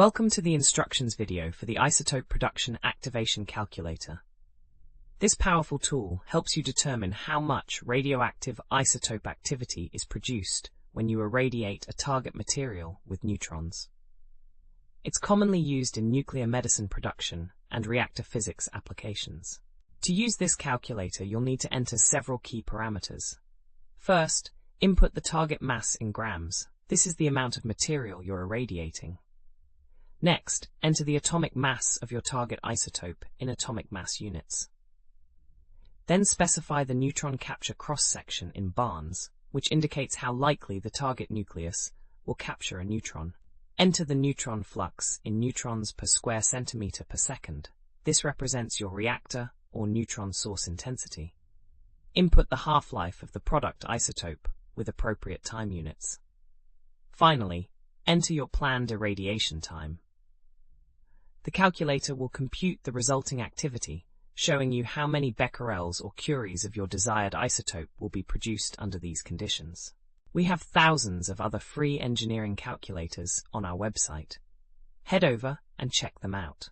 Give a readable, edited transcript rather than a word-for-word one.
Welcome to the instructions video for the Isotope Production Activation Calculator. This powerful tool helps you determine how much radioactive isotope activity is produced when you irradiate a target material with neutrons. It's commonly used in nuclear medicine production and reactor physics applications. To use this calculator, you'll need to enter several key parameters. First, input the target mass in grams. This is the amount of material you're irradiating. Next, enter the atomic mass of your target isotope in atomic mass units. Then specify the neutron capture cross-section in barns, which indicates how likely the target nucleus will capture a neutron. Enter the neutron flux in neutrons per square centimeter per second. This represents your reactor or neutron source intensity. Input the half-life of the product isotope with appropriate time units. Finally, enter your planned irradiation time. The calculator will compute the resulting activity, showing you how many becquerels or curies of your desired isotope will be produced under these conditions. We have thousands of other free engineering calculators on our website. Head over and check them out.